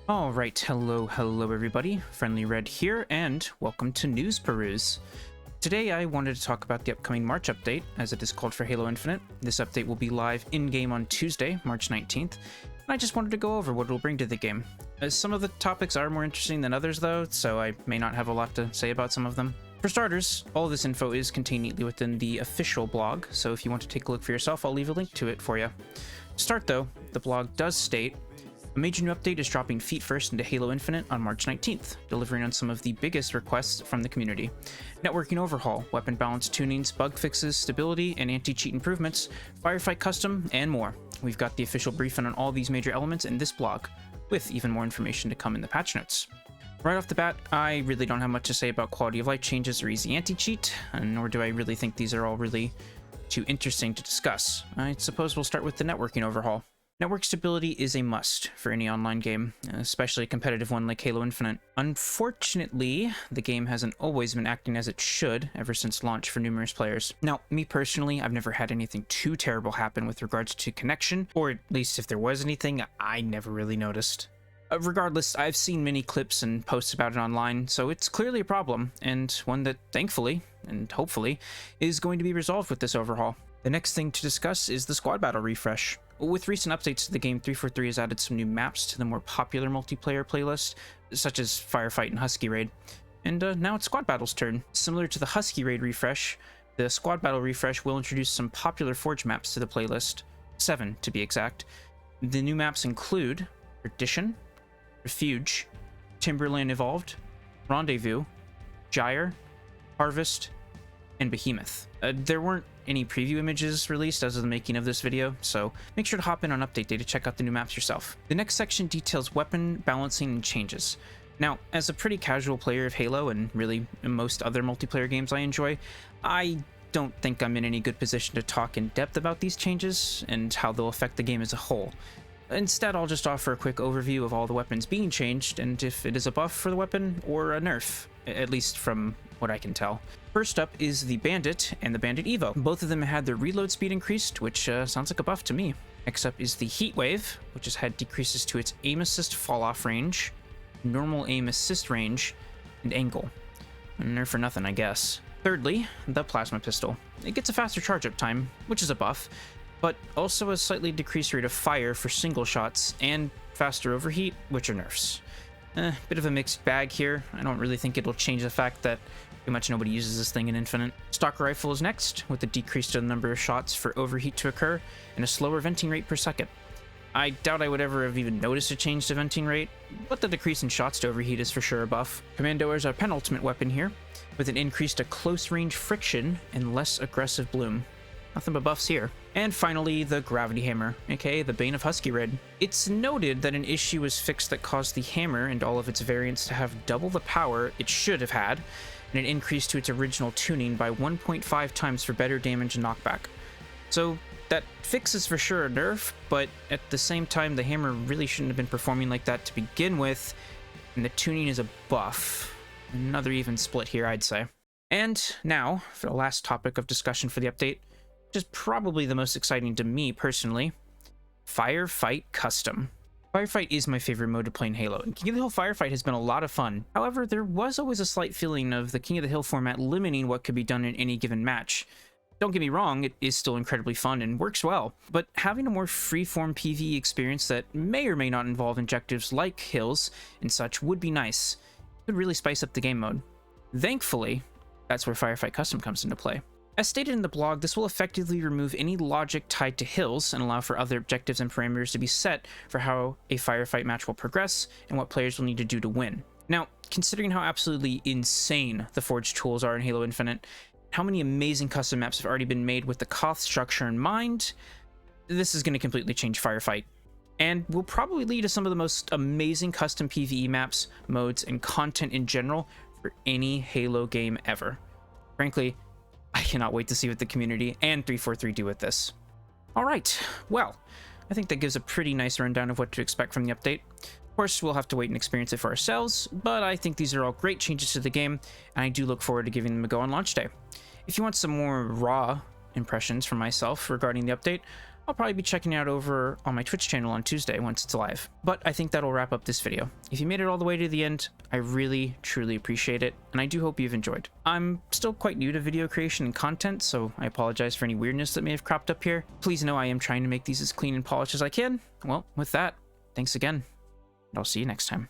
Alright, hello everybody, Friendly Red here, and welcome to News Peruse. Today I wanted to talk about the upcoming March update, as it is called for Halo Infinite. This update will be live in-game on Tuesday, March 19th, and I just wanted to go over what it will bring to the game. Some of the topics are more interesting than others though, so I may not have a lot to say about some of them. For starters, all of this info is contained neatly within the official blog, so if you want to take a look for yourself, I'll leave a link to it for you. To start though, the blog does state, a major new update is dropping feet first into Halo Infinite on March 19th, delivering on some of the biggest requests from the community. Networking overhaul, weapon balance tunings, bug fixes, stability, and anti-cheat improvements, firefight custom, and more. We've got the official briefing on all these major elements in this blog, with even more information to come in the patch notes. Right off the bat, I really don't have much to say about quality of life changes or easy anti-cheat, nor do I really think these are all really too interesting to discuss. I suppose we'll start with the networking overhaul. Network stability is a must for any online game, especially a competitive one like Halo Infinite. Unfortunately, the game hasn't always been acting as it should ever since launch for numerous players. Now, me personally, I've never had anything too terrible happen with regards to connection, or at least if there was anything, I never really noticed. Regardless, I've seen many clips and posts about it online, so it's clearly a problem, and one that thankfully, and hopefully, is going to be resolved with this overhaul. The next thing to discuss is the squad battle refresh. With recent updates to the game, 343 has added some new maps to the more popular multiplayer playlist, such as Firefight and Husky Raid. And now it's Squad Battle's turn. Similar to the Husky Raid refresh, the Squad Battle refresh will introduce some popular Forge maps to the playlist, 7 to be exact. The new maps include Perdition, Refuge, Timberland Evolved, Rendezvous, Gyre, Harvest, and Behemoth. There weren't any preview images released as of the making of this video, so make sure to hop in on update day to check out the new maps yourself. The next section details weapon balancing and changes. Now, as a pretty casual player of Halo and really most other multiplayer games I enjoy, I don't think I'm in any good position to talk in depth about these changes and how they'll affect the game as a whole. Instead, I'll just offer a quick overview of all the weapons being changed and if it is a buff for the weapon or a nerf, at least from what I can tell. First up is the Bandit and the Bandit Evo. Both of them had their reload speed increased, which sounds like a buff to me. Next up is the Heatwave, which has had decreases to its aim assist fall-off range, normal aim assist range, and angle. A nerf for nothing, I guess. Thirdly, the Plasma Pistol. It gets a faster charge-up time, which is a buff, but also a slightly decreased rate of fire for single shots, and faster overheat, which are nerfs. Bit of a mixed bag here. I don't really think it'll change the fact that pretty much nobody uses this thing in Infinite. Stalker Rifle is next, with a decrease to the number of shots for overheat to occur, and a slower venting rate per second. I doubt I would ever have even noticed a change to venting rate, but the decrease in shots to overheat is for sure a buff. Commando is our penultimate weapon here, with an increase to close range friction and less aggressive bloom. Nothing but buffs here. And finally, the Gravity Hammer, aka the Bane of Husky Raid. It's noted that an issue was fixed that caused the hammer and all of its variants to have double the power it should have had, and an increase to its original tuning by 1.5 times for better damage and knockback. So that fix is for sure a nerf, but at the same time, the hammer really shouldn't have been performing like that to begin with, and the tuning is a buff. Another even split here, I'd say. And now, for the last topic of discussion for the update, which is probably the most exciting to me personally, Firefight Custom. Firefight is my favorite mode to play in Halo, and King of the Hill Firefight has been a lot of fun. However, there was always a slight feeling of the King of the Hill format limiting what could be done in any given match. Don't get me wrong, it is still incredibly fun and works well, but having a more freeform PvE experience that may or may not involve objectives like hills and such would be nice. It would really spice up the game mode. Thankfully, that's where Firefight Custom comes into play. As stated in the blog, this will effectively remove any logic tied to hills and allow for other objectives and parameters to be set for how a firefight match will progress and what players will need to do to win. Now, considering how absolutely insane the Forge tools are in Halo Infinite, how many amazing custom maps have already been made with the Koth structure in mind, this is going to completely change Firefight, and will probably lead to some of the most amazing custom PvE maps, modes, and content in general for any Halo game ever. Frankly, I cannot wait to see what the community and 343 do with this. Alright, well, I think that gives a pretty nice rundown of what to expect from the update. Of course, we'll have to wait and experience it for ourselves, but I think these are all great changes to the game, and I do look forward to giving them a go on launch day. If you want some more raw impressions from myself regarding the update, I'll probably be checking it out over on my Twitch channel on Tuesday once it's live. But I think that'll wrap up this video. If you made it all the way to the end, I really, truly appreciate it, and I do hope you've enjoyed. I'm still quite new to video creation and content, so I apologize for any weirdness that may have cropped up here. Please know I am trying to make these as clean and polished as I can. Well, with that, thanks again, and I'll see you next time.